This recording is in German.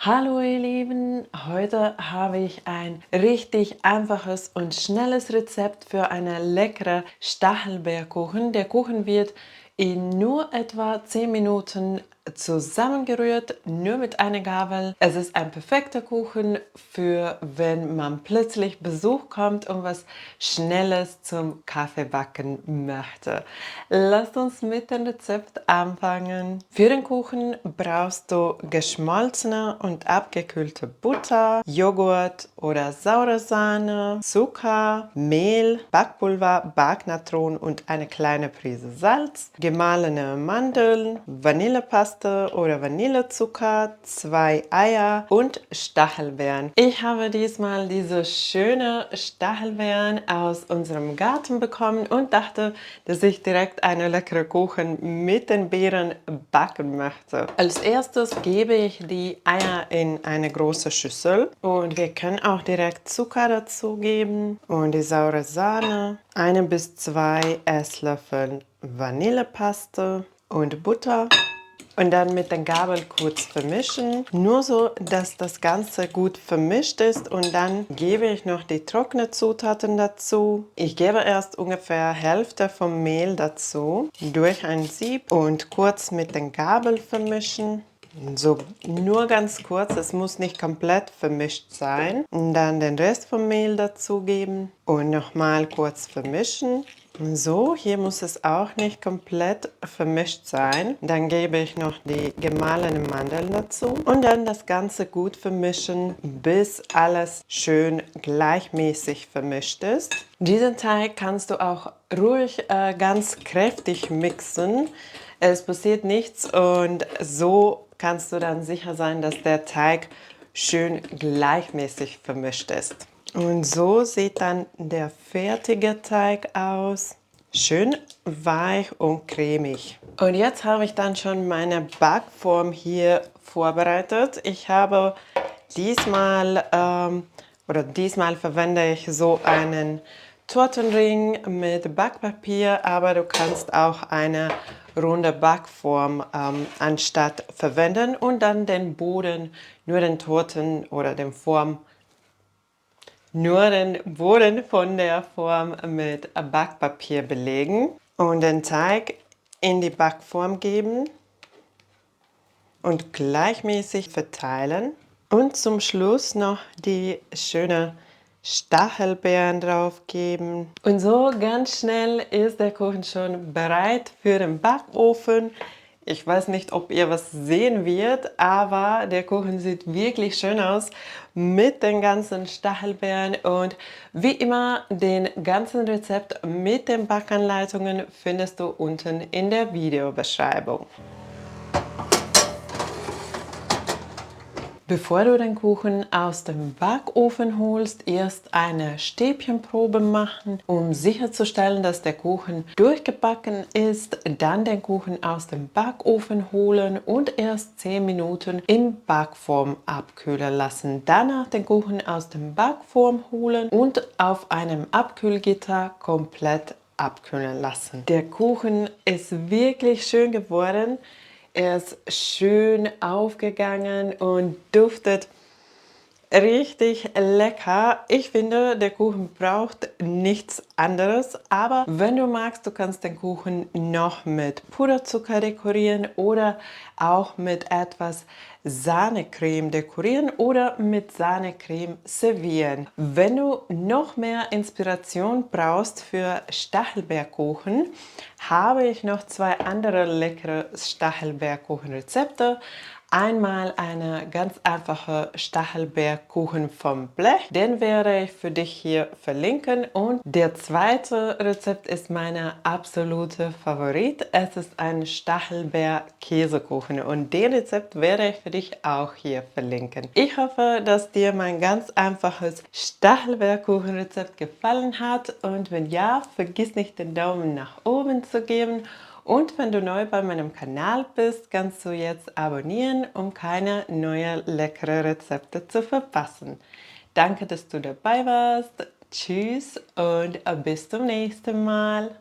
Hallo ihr Lieben, heute habe ich ein richtig einfaches und schnelles Rezept für einen leckeren Stachelbeerkuchen. Der Kuchen wird in nur etwa 10 Minuten zusammengerührt, nur mit einer Gabel. Es ist ein perfekter Kuchen für wenn man plötzlich Besuch kommt und was Schnelles zum Kaffeebacken möchte. Lasst uns mit dem Rezept anfangen. Für den Kuchen brauchst du geschmolzene und abgekühlte Butter, Joghurt oder saure Sahne, Zucker, Mehl, Backpulver, Backnatron und eine kleine Prise Salz, gemahlene Mandeln, Vanillepaste oder Vanillezucker, 2 Eier und Stachelbeeren. Ich habe diesmal diese schöne Stachelbeeren aus unserem Garten bekommen und dachte, dass ich direkt einen leckeren Kuchen mit den Beeren backen möchte. Als erstes gebe ich die Eier in eine große Schüssel und wir können auch direkt Zucker dazu geben und die saure Sahne, 1 bis 2 Esslöffel Vanillepaste und Butter. Und dann mit der Gabel kurz vermischen, nur so, dass das Ganze gut vermischt ist. Und dann gebe ich noch die trockenen Zutaten dazu. Ich gebe erst ungefähr Hälfte vom Mehl dazu, durch ein Sieb und kurz mit der Gabel vermischen. So nur ganz kurz, es muss nicht komplett vermischt sein. Und dann den Rest vom Mehl dazugeben und nochmal kurz vermischen. So, hier muss es auch nicht komplett vermischt sein. Dann gebe ich noch die gemahlenen Mandeln dazu und dann das Ganze gut vermischen, bis alles schön gleichmäßig vermischt ist. Diesen Teig kannst du auch ruhig ganz kräftig mixen. Es passiert nichts und so kannst du dann sicher sein, dass der Teig schön gleichmäßig vermischt ist. Und so sieht dann der fertige Teig aus. Schön weich und cremig. Und jetzt habe ich dann schon meine Backform hier vorbereitet. Ich habe diesmal verwende ich so einen Tortenring mit Backpapier, aber du kannst auch eine runde Backform anstatt verwenden und dann den Boden, nur den Torten oder den Form, nur den Boden von der Form mit Backpapier belegen und den Teig in die Backform geben und gleichmäßig verteilen. Und zum Schluss noch die schöne Stachelbeeren drauf geben. Und so ganz schnell ist der Kuchen schon bereit für den Backofen. Ich weiß nicht, ob ihr was sehen wird, aber der Kuchen sieht wirklich schön aus mit den ganzen Stachelbeeren. Und wie immer, den ganzen Rezept mit den Backanleitungen findest du unten in der Videobeschreibung. Bevor du den Kuchen aus dem Backofen holst, erst eine Stäbchenprobe machen, um sicherzustellen, dass der Kuchen durchgebacken ist. Dann den Kuchen aus dem Backofen holen und erst 10 Minuten in Backform abkühlen lassen. Danach den Kuchen aus dem Backform holen und auf einem Abkühlgitter komplett abkühlen lassen. Der Kuchen ist wirklich schön geworden. Er ist schön aufgegangen und duftet richtig lecker. Ich finde, der Kuchen braucht nichts anderes, aber wenn du magst, du kannst den Kuchen noch mit Puderzucker dekorieren oder auch mit etwas Sahnecreme dekorieren oder mit Sahnecreme servieren. Wenn du noch mehr Inspiration brauchst für Stachelbeerkuchen, habe ich noch 2 andere leckere Stachelbeerkuchenrezepte. Einmal eine ganz einfache Stachelbeerkuchen vom Blech, den werde ich für dich hier verlinken. Und der zweite Rezept ist mein absoluter Favorit. Es ist ein Stachelbeer-Käsekuchen und den Rezept werde ich für dich auch hier verlinken. Ich hoffe, dass dir mein ganz einfaches Stachelbeerkuchenrezept gefallen hat und wenn ja, vergiss nicht den Daumen nach oben zu geben. Und wenn du neu bei meinem Kanal bist, kannst du jetzt abonnieren, um keine neuen leckeren Rezepte zu verpassen. Danke, dass du dabei warst. Tschüss und bis zum nächsten Mal.